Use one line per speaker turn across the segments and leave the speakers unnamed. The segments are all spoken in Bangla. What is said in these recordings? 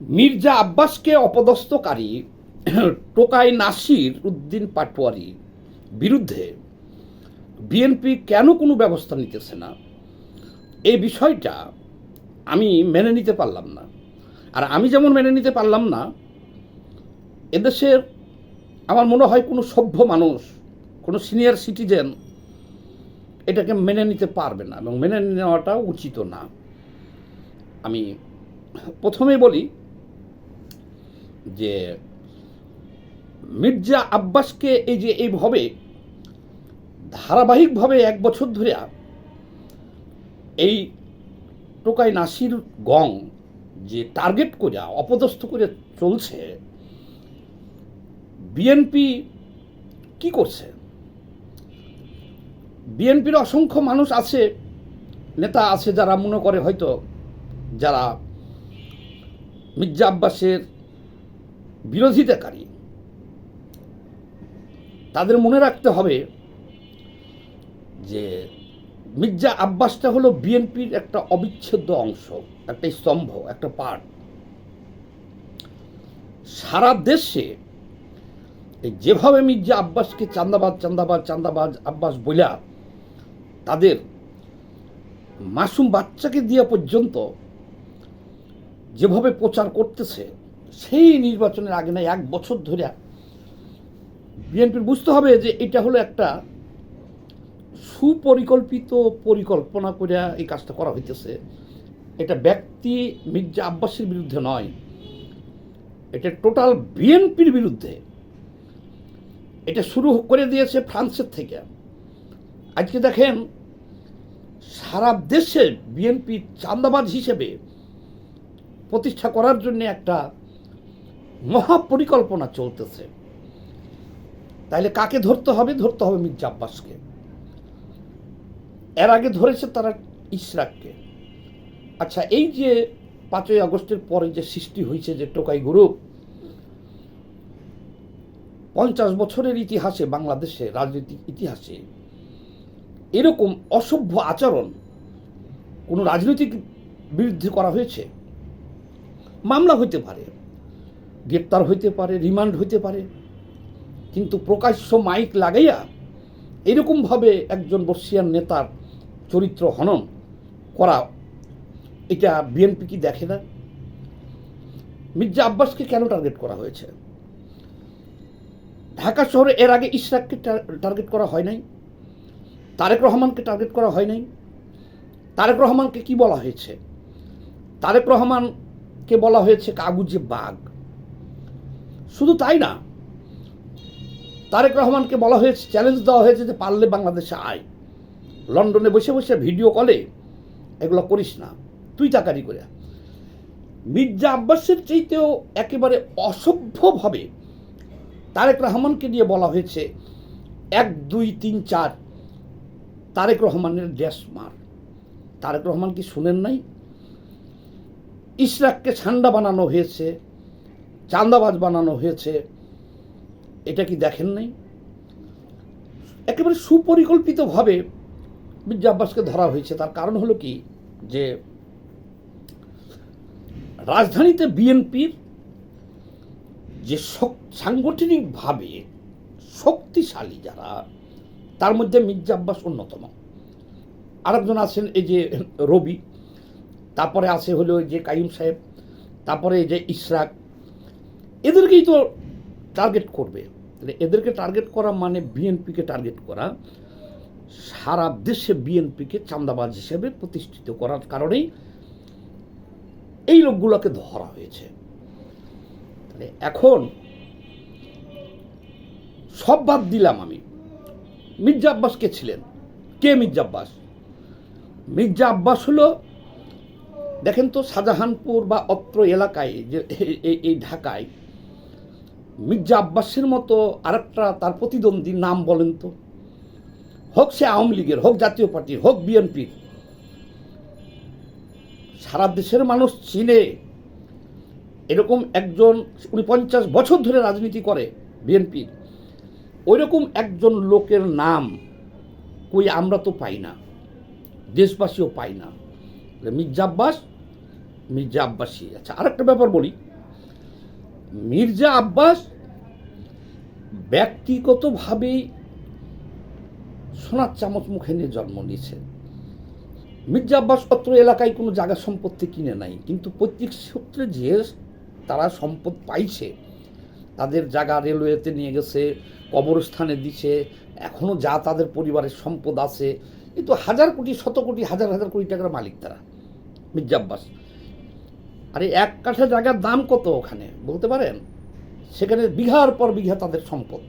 মির্জা আব্বাসকে অপদস্থকারী টোকাই নাসির উদ্দিন পাটোয়ারি বিরুদ্ধে বিএনপি কেন কোনো ব্যবস্থা নিতেছে না, এই বিষয়টা আমি মেনে নিতে পারলাম না। আর আমি যেমন মেনে নিতে পারলাম না, এদেশের আমার মনে হয় কোনো সভ্য মানুষ, কোনো সিনিয়র সিটিজেন এটাকে মেনে নিতে পারবে না এবং মেনে নেওয়াটাও উচিত না। আমি প্রথমে বলি যে মির্জা আব্বাসকে এই যে এইভাবে ধারাবাহিকভাবে 1 বছর ধরে এই টোকাই নাসির গং যে টার্গেট করে অপদস্থ করে চলছে, বিএনপি কি করছে? বিএনপির অসংখ্য মানুষ আছে, নেতা আছে যারা মনে করে হয়তো যারা মির্জা আব্বাসের বিরোধিতাকারী, তাদের মনে রাখতে হবে যে মির্জা আব্বাসটা হলো বিএনপির একটা অবিচ্ছেদ্য অংশ, একটা স্তম্ভ, একটা পার্ট। সারা দেশে যেভাবে মির্জা আব্বাসকে চান্দাবাজ আব্বাস বইলা তাদের মাসুম বাচ্চাকে দিয়া পর্যন্ত যেভাবে প্রচার করতেছে, সেই নির্বাচনের আগে না 1 বছর ধরে বিএনপির বুঝতে হবে যে এটা হলো একটা সুপরিকল্পিত পরিকল্পনা করে এই কাজটা করা হইতেছে। এটা ব্যক্তি মির্জা আব্বাসের বিরুদ্ধে নয়, এটা টোটাল বিএনপির বিরুদ্ধে। এটা শুরু করে দিয়েছে ফ্রান্সের থেকে। আজকে দেখেন সারা দেশে বিএনপি চাঁদাবাজ হিসেবে প্রতিষ্ঠা করার জন্য একটা মহাপরিকল্পনা চলতেছে। তাইলে কাকে ধরতে হবে? ধরতে হবে মির্জা আব্বাসকে। এর আগে ধরেছে তারা ইশরাককে। আচ্ছা, এই যে 5ই আগস্টের পরে যে সৃষ্টি হয়েছে যে টোকাই গ্রুপ, 50 বছরের ইতিহাসে, বাংলাদেশে রাজনৈতিক ইতিহাসে এরকম অসভ্য আচরণ কোনো রাজনৈতিক বিরুদ্ধে করা হয়েছে? মামলা হইতে পারে, গ্রেপ্তার হইতে পারে, রিমান্ড হইতে পারে, কিন্তু প্রকাশ্য মাইক লাগাইয়া এরকমভাবে একজন বর্ষিয়ান নেতার চরিত্র হনন করা, এটা বিএনপি কি দেখে না? মির্জা আব্বাসকে কেন টার্গেট করা হয়েছে? ঢাকা শহরে এর আগে ইশরাককে টার্গেট করা হয় নাই, তারেক রহমানকে টার্গেট করা হয় নাই। তারেক রহমানকে কি বলা হয়েছে? তারেক রহমানকে বলা হয়েছে কাগুজে বাঘ। শুধু তাই না, তারেক রহমানকে বলা হয়েছে, চ্যালেঞ্জ দেওয়া হয়েছে যে পারলে বাংলাদেশে আয়, লন্ডনে বসে বসে ভিডিও কলে এগুলো করিস না, তুই তাকারি করে। মির্জা আব্বাসের চাইতেও একেবারে অসভ্যভাবে তারেক রহমানকে নিয়ে বলা হয়েছে 1, 2, 3, 4 তারেক রহমানের ড্যাশ মার। তারেক রহমান কি শুনেন নাই? ইশরাককে ছান্ডা বানানো হয়েছে, চাঁদাবাজ বানানো হয়েছে, এটা কি দেখেন নাই? একেবারে সুপরিকল্পিতভাবে মির্জা আব্বাসকে ধরা হয়েছে। তার কারণ হলো কি, যে রাজধানীতে বিএনপির যে সাংগঠনিকভাবে শক্তিশালী যারা, তার মধ্যে মির্জা আব্বাস অন্যতম। আরেকজন আছেন এই যে রবি, তারপরে আছে হলো যে কাইম সাহেব, তারপরে এই যে ইশরাক। এদেরকেই তো টার্গেট করবে। এদেরকে টার্গেট করা মানে বিএনপিকে টার্গেট করা, সারা দেশে বিএনপিকে চাঁদাবাজ হিসেবে প্রতিষ্ঠিত করার কারণেই এই লোকগুলোকে ধরা হয়েছে। তাহলে এখন সব বাদ দিলাম আমি। মির্জা আব্বাস কে ছিলেন? কে মির্জা আব্বাস? মির্জা আব্বাস হলো, দেখেন তো শাহজাহানপুর বা অত্র এলাকায় যে এই ঢাকায় মির্জা আব্বাসের মতো আরেকটা তার প্রতিদ্বন্দ্বী নাম বলেন তো? হোক সে আওয়ামী লীগের, হোক জাতীয় পার্টির, হোক বিএনপির, সারা দেশের মানুষ চিনে এরকম একজন। 49 বছর ধরে রাজনীতি করে বিএনপির, ওইরকম একজন লোকের নাম কই আমরা তো পাই না, দেশবাসীও পাই না। মির্জা আব্বাস মির্জা আব্বাসী। আচ্ছা, আরেকটা ব্যাপার বলি, মির্জা আব্বাস ব্যক্তিগতভাবেই সোনার চামচ মুখে নিয়ে জন্ম নিয়েছে। মির্জা আব্বাস অত্র এলাকায় কোনো জায়গা সম্পত্তি কিনে নাই, কিন্তু প্রত্যেক সূত্রে যে তারা সম্পদ পাইছে, তাদের জায়গা রেলওয়েতে নিয়ে গেছে, কবরস্থানে দিছে, এখনও যা তাদের পরিবারের সম্পদ আছে, কিন্তু হাজার কোটি, শত কোটি, হাজার হাজার কোটি টাকার মালিক তারা, মির্জা আব্বাস। আরে এক কাঠা জায়গার দাম কত ওখানে বলতে পারেন? সেখানে বিঘার পর বিঘা তাদের সম্পদ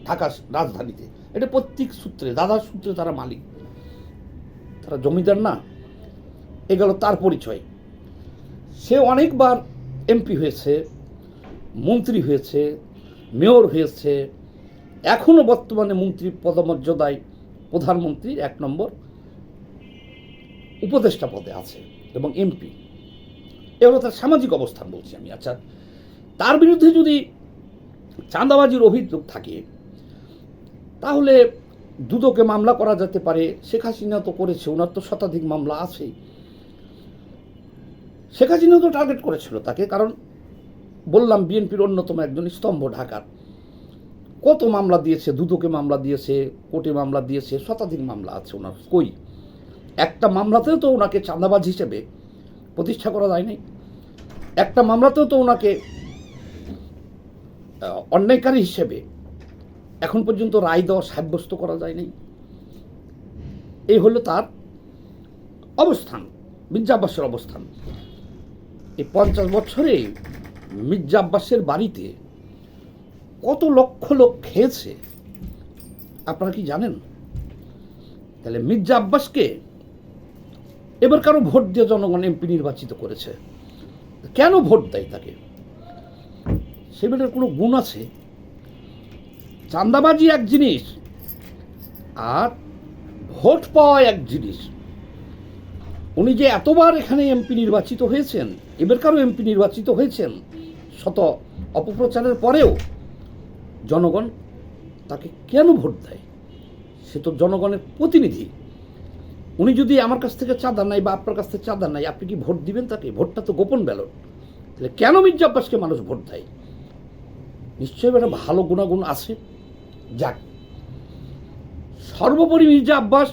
ঢাকা রাজধানীতে। এটা প্রত্যেক সূত্রে, দাদার সূত্রে তারা মালিক, তারা জমিদার না। এগুলো তার পরিচয়। সে অনেকবার এমপি হয়েছে, মন্ত্রী হয়েছে, মেয়র হয়েছে, এখনও বর্তমানে মন্ত্রী পদমর্যাদায় প্রধানমন্ত্রীর 1 নম্বর উপদেষ্টা পদে আছে এবং এমপি। এগুলো তার সামাজিক অবস্থান বলছি আমি। আচ্ছা, তার বিরুদ্ধে যদি চাঁদাবাজির অভিযোগ থাকে তাহলে দুদকে মামলা করা যেতে পারে। শেখ হাসিনা তো করেছে, ওনার তো শতাধিক মামলা আছেই। শেখ হাসিনা তো টার্গেট করেছিল তাকে, কারণ বললাম বিএনপির অন্যতম একজন স্তম্ভ ঢাকার। কত মামলা দিয়েছে, দুদকে মামলা দিয়েছে, কোর্টে মামলা দিয়েছে, শতাধিক মামলা আছে ওনার। কই একটা মামলাতেও তো ওনাকে চাঁদাবাজ হিসেবে প্রতিষ্ঠা করা যায় নাই, একটা মামলাতেও তো ওনাকে অন্যায়কারী হিসেবে এখন পর্যন্ত রায় দেওয়া সাব্যস্ত করা যায়নি। এই হলো তার অবস্থান, মির্জা আব্বাসের অবস্থান। এই 50 বছরে মির্জা আব্বাসের বাড়িতে কত লক্ষ লোক খেয়েছে আপনারা কি জানেন? তাহলে মির্জা আব্বাসকে এবার কারো ভোট দিয়ে জনগণ এমপি নির্বাচিত করেছে। কেন ভোট দেয় তাকে? সেগুলোর কোনো গুণ আছে? চাঁদাবাজি এক জিনিস আর ভোট পাওয়া এক জিনিস। উনি যে এতবার এখানে এমপি নির্বাচিত হয়েছেন, এবারকারও এমপি নির্বাচিত হয়েছেন, শত অপপ্রচারের পরেও জনগণ তাকে কেন ভোট দেয়? সে তো জনগণের প্রতিনিধি। উনি যদি আমার কাছ থেকে চাঁদা নাই বা আপনার কাছ থেকে চাঁদা নাই, আপনি কি ভোট দিবেন তাকে? ভোটটা তো গোপন ব্যালট। তাহলে কেন মির্জা আব্বাসকে মানুষ ভোট দেয়? নিশ্চয়ই একটা ভালো গুণাগুণ আছে। যাক, সর্বোপরি মির্জা আব্বাস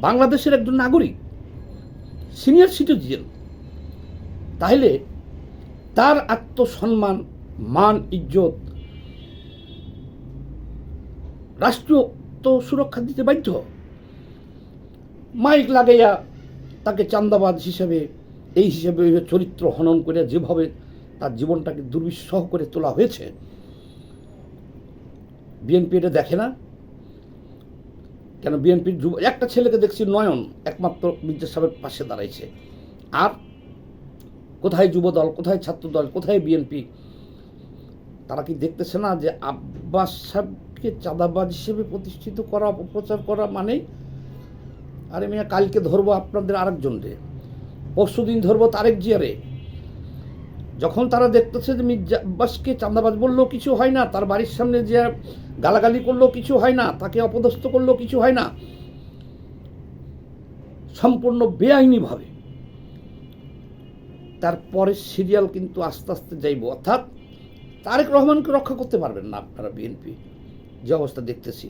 বাংলাদেশের একজন নাগরিক, সিনিয়র সিটিজেন। তাহলে তার আত্মসম্মান, মান, ইজ্জত রাষ্ট্র তো সুরক্ষা দিতে বাধ্য। মাইক লাগাইয়া তাকে চাঁদাবাজ হিসেবে, এই হিসেবে চরিত্র হনন করে যেভাবে তার জীবনটাকে দুর্বিষহ করে তোলা হয়েছে, বিএনপি এটা দেখে না কেন? বিএনপির একটা ছেলেকে দেখছি, নয়ন, একমাত্র মির্জা সাহেবের পাশে দাঁড়াইছে। আর কোথায় যুবদল, কোথায় ছাত্রদল, কোথায় বিএনপি? তারা কি দেখতেছে না যে আব্বাস সাহেবকে চাঁদাবাজ হিসেবে প্রতিষ্ঠিত করা, অপপ্রচার করা মানে? আরে মিয়া, কালকে ধরবো আপনাদের আরেকজনরে, পরশুদিন ধরবো তারেক জিয়ারে। যখন তারা দেখতেছে যে মির্জা আব্বাসকে চাঁদাবাজ বললেও কিছু হয় না, তার বাড়ির সামনে যে গালাগালি করলেও কিছু হয় না, তাকে অপদস্থ করলেও কিছু হয় না, সম্পূর্ণ বেআইনিভাবে, তারপরে সিরিয়াল কিন্তু আস্তে আস্তে যাইব। অর্থাৎ তারেক রহমানকে রক্ষা করতে পারবেন না আপনারা, বিএনপি যে অবস্থা দেখতেছি।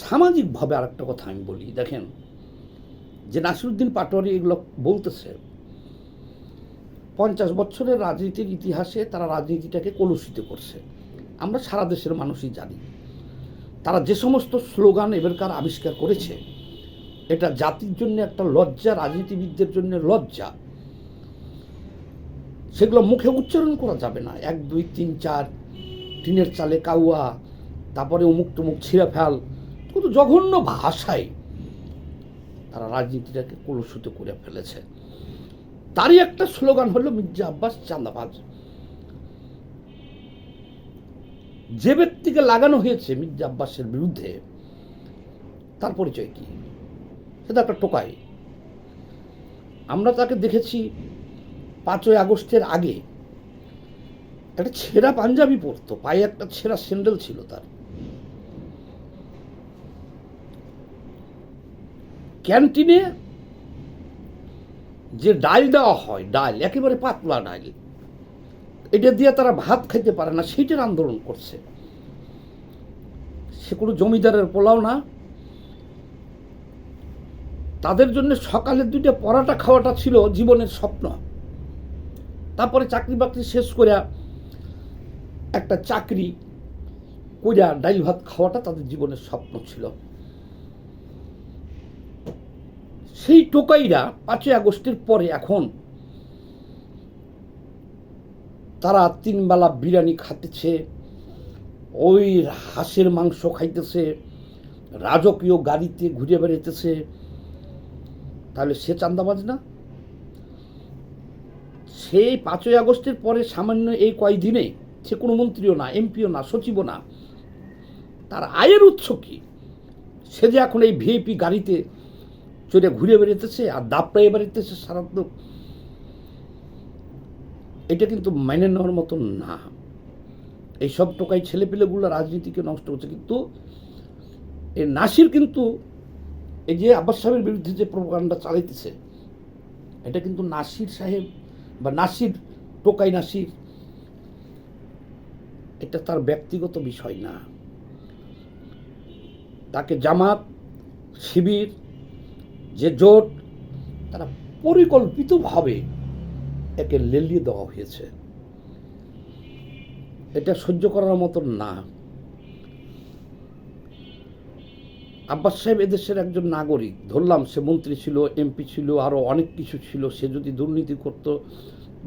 সামাজিকভাবে আরেকটা কথা আমি বলি, দেখেন যে নাসিরউদ্দিন পাটোয়ারি এগুলো বলতেছে, 50 বছরের রাজনীতির ইতিহাসে তারা রাজনীতিটাকে কলুষিত করছে। আমরা সারা দেশের মানুষই জানি তারা যে সমস্ত স্লোগান এবারকার আবিষ্কার করেছে, এটা জাতির জন্য একটা লজ্জা, রাজনীতিবিদদের জন্য লজ্জা। সেগুলো মুখে উচ্চারণ করা যাবে না। 1, 2, 3, 4, টিনের চালে কাউয়া, তারপরে অমুক টুমুক ছিঁড়ে ফেল, কত জঘন্য ভাষায় তারা রাজনীতিটাকে কলুষিত করে ফেলেছে। তারই একটা স্লোগান হলো মির্জা আব্বাস চাঁদাবাজ। যে ব্যক্তিকে লাগানো হয়েছে মির্জা আব্বাসের বিরুদ্ধে, তার পরিচয় কি? সেটা একটা টোকাই। আমরা তাকে দেখেছি 5ই আগস্টের আগে একটা ছেঁড়া পাঞ্জাবি পরতো, পায়ে একটা ছেঁড়া স্যান্ডেল ছিল তার। ক্যান্টিনে যে ডাল দেওয়া হয়, ডাল একেবারে পাতলা ডাল, এটা দিয়ে তারা ভাত খাইতে পারে না, সেইটার আন্দোলন করছে। সে কোনো জমিদারের পোলাও না, তাদের জন্য সকালের 2টা পরাটা খাওয়াটা ছিল জীবনের স্বপ্ন। তারপরে চাকরি বাকরি শেষ করিয়া একটা চাকরি কইরা ডাইল ভাত খাওয়াটা তাদের জীবনের স্বপ্ন ছিল। সেই টোকাইরা 5ই আগস্টের পরে এখন তারা 3 বেলা বিরিয়ানি খাইতেছে, ওই হাঁসের মাংস খাইতেছে, রাজকীয় গাড়িতে ঘুরে বেড়াইতেছে। তাহলে সে চাঁদাবাজ না? সেই 5ই আগস্টের পরে সামান্য এই কয়দিনে সে কোনো মন্ত্রীও না, এমপিও না, সচিবও না, তার আয়ের উৎস কি? সে যে এখন এই ভিআইপি গাড়িতে চড়ে ঘুরে বেড়াইতেছে আর দাপড়াইয়ে বেড়াইতেছে সারা লোক, এটা কিন্তু মেনে নেওয়ার মতন না। এইসব টোকাই ছেলেপিলেগুলো রাজনীতিকে নষ্ট করছে। কিন্তু এই নাসির কিন্তু এই যে আব্বাস সাহেবের বিরুদ্ধে যে প্রোপাগান্ডা চালাইতেছে, এটা কিন্তু নাসির সাহেব বা নাসির, টোকাই নাসির, এটা তার ব্যক্তিগত বিষয় না। তাকে জামাত, শিবির, যে জোট, তারা পরিকল্পিতভাবে একে লেলিয়ে দেওয়া হয়েছে। এটা সহ্য করার মতন না। আব্বাস সাহেব এদেশের একজন নাগরিক, ধরলাম সে মন্ত্রী ছিল, এমপি ছিল, আরও অনেক কিছু ছিল। সে যদি দুর্নীতি করত,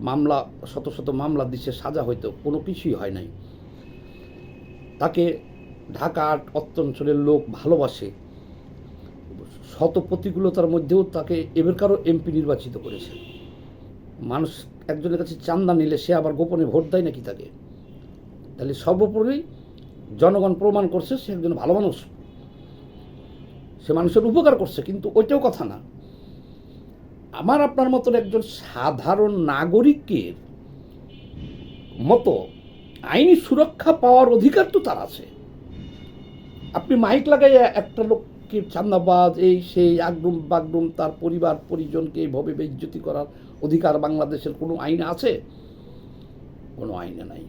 মামলা, শত শত মামলা দিছে, সাজা হইতো, কোনো কিছুই হয় নাই। তাকে ঢাকা অঞ্চলের লোক ভালোবাসে, শত প্রতিকূলতার মধ্যেও তাকে এবারকারও এমপি নির্বাচিত করেছে। মানুষ একজনের কাছে চান্দা নিলে সে আবার গোপনে ভোট দেয় নাকি তাকে? তাহলে সর্বোপরি জনগণ প্রমাণ করছে সে একজন ভালো মানুষ, সে মানুষের উপকার করছে। কিন্তু ওইটাও কথা না। আমার আপনার মতন একজন সাধারণ নাগরিকের মতো আইনি সুরক্ষা পাওয়ার অধিকার তো তার আছে। আপনি মাইক লাগাইয়া একটা লোককে চান্দাবাজ, এই সেই, আগডুম বাগডুম, তার পরিবার পরিজনকে এইভাবে বেইজ্জতি করার অধিকার বাংলাদেশের কোনো আইনে আছে? কোনো আইনে নাই।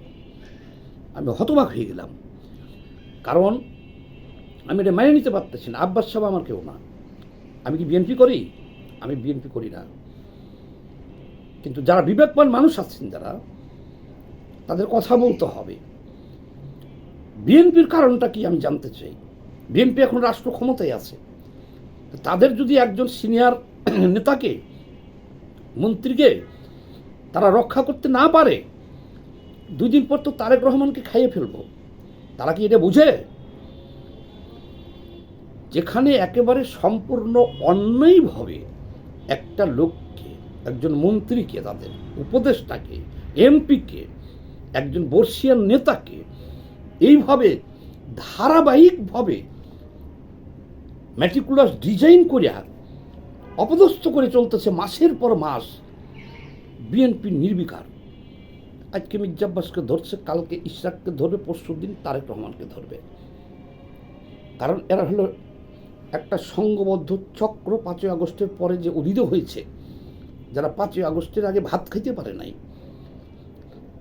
আমি হতবাক হয়ে গেলাম, কারণ আমি এটা মেনে নিতে পারতেছি না। আব্বাস সাহেব আমার কেউ না। আমি কি বিএনপি করি? আমি বিএনপি করি না। কিন্তু যারা বিবেকবান মানুষ আছেন, যারা, তাদের কথা বলতে হবে। বিএনপির কারণটা কি আমি জানতে চাই। বিএনপি এখন রাষ্ট্র ক্ষমতায় আছে, তাদের যদি একজন সিনিয়র নেতাকে, মন্ত্রীকে তারা রক্ষা করতে না পারে, 2 দিন পর তো তারেক রহমানকে খাইয়ে ফেলবো। তারা কি এটা বুঝে? যেখানে একেবারে সম্পূর্ণ অন্যায়ভাবে একটা লোককে, একজন মন্ত্রীকে, তাদের উপদেষ্টাকে, এমপিকে, একজন বর্ষিয়ান নেতাকে এইভাবে ধারাবাহিকভাবে ম্যাটিকুলাস ডিজাইন করিয়া অপদস্থ করে চলতেছে মাসের পর মাস। বিএনপি নির্বিকার। আজকে মির্জা আব্বাসকে ধরছে, কালকে ইশরাককে ধরবে, পরশুদিন তারেক রহমানকে ধরবে। কারণ এরা হলো একটা সংঘবদ্ধ চক্র। 5ই আগস্টের পরে যে উদিত হয়েছে, যারা 5ই আগস্টের আগে ভাত খাইতে পারে নাই,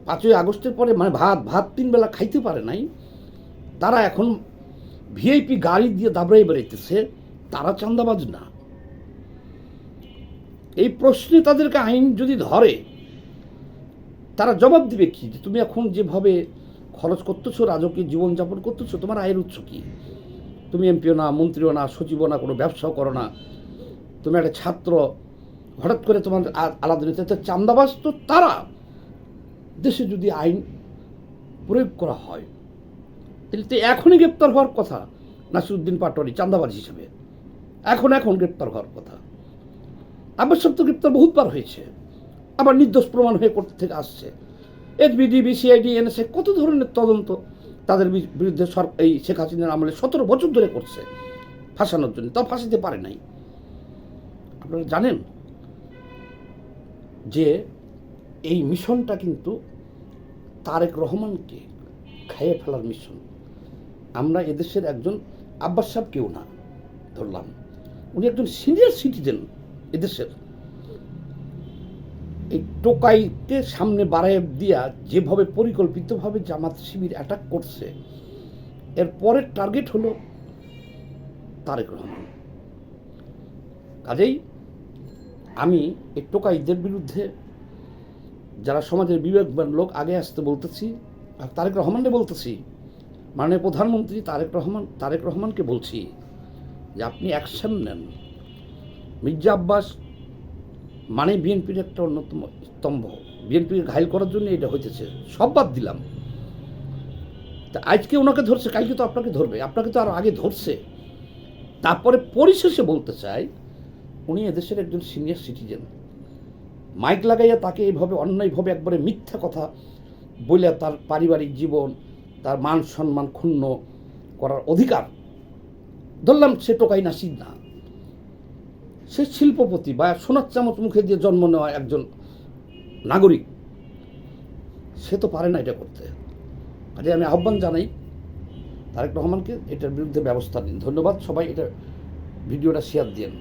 5ই আগস্টের পরে মানে ভাত 3 বেলা খাইতে পারে নাই, তারা এখন ভিআইপি গাড়ি দিয়ে দাবড়াই বেড়াইতেছে। তারা চাঁদাবাজ না? এই প্রশ্নে তাদেরকে আইন যদি ধরে, তারা জবাব দিবে কি? যে তুমি এখন যেভাবে খরচ করতেছো, রাজকীয় জীবনযাপন করতেছো, তোমার আয়ের উৎস কি? তুমি এমপিও না, মন্ত্রীও না, সচিবও না, কোনো ব্যবসাও করো না, তুমি একটা ছাত্র, হঠাৎ করে তোমার আলাদা নিতে। চাঁদাবাজ তো তারা। দেশে যদি আইন প্রয়োগ করা হয়, তাহলে তো এখনই গ্রেপ্তার হওয়ার কথা নাসিরউদ্দিন পাটোয়ারি চাঁদাবাজ হিসেবে। এখন গ্রেপ্তার হওয়ার কথা। আব্বাস সাহেব তো গ্রেপ্তার বহুতবার হয়েছে, আবার নির্দোষ প্রমাণ হয়ে কোর্ট থেকে আসছে। এসবিডি, বিসিআইডি, এনএসআই, কত ধরনের তদন্ত তাদের বিরুদ্ধে এই শেখ হাসিনার আমলে 17 বছর ধরে করছে ফাঁসানোর জন্য, তাও ফাঁসাতে পারে নাই। আপনারা জানেন যে এই মিশনটা কিন্তু তারেক রহমানকে খাইয়ে ফেলার মিশন। আমরা এদেশের একজন, আব্বাস সাহেব কেউ না, ধরলাম উনি একজন সিনিয়র সিটিজেন এদেশের, এই টোকাইকে সামনে বাড়ায় দিয়া যেভাবে পরিকল্পিতভাবে জামাত শিবির অ্যাটাক করছে, এর পরের টার্গেট হলো তারেক রহমান। কাজেই আমি এই টোকাইদের বিরুদ্ধে যারা সমাজের বিবেকবান লোক আগে আসতে বলতেছি, আর তারেক রহমানকে বলতেছি, মাননীয় প্রধানমন্ত্রী তারেক রহমানকে বলছি যে আপনি অ্যাকশন নেন। মির্জা আব্বাস মানে বিএনপির একটা অন্যতম স্তম্ভ, বিএনপিকে ঘায়ল করার জন্য এটা হইতেছে, সব বাদ দিলাম। তা আজকে ওনাকে ধরছে, কালকে তো আপনাকে ধরবে, আপনাকে তো আরও আগে ধরছে। তারপরে পরিশেষে বলতে চাই, উনি এদেশের একজন সিনিয়র সিটিজেন। মাইক লাগাইয়া তাকে এইভাবে অন্যায়ভাবে একবারে মিথ্যা কথা বলে তার পারিবারিক জীবন, তার মান সম্মান ক্ষুণ্ণ করার অধিকার, ধরলাম সে টোকাই নাসির না, সে শিল্পপতি বা সোনার চামচ মুখে দিয়ে জন্ম নেওয়া একজন নাগরিক, সে তো পারে না এটা করতে। কাজে আমি আহ্বান জানাই তারেক রহমানকে এটার বিরুদ্ধে ব্যবস্থা নিন। ধন্যবাদ সবাই, এটা ভিডিওটা শেয়ার দিন।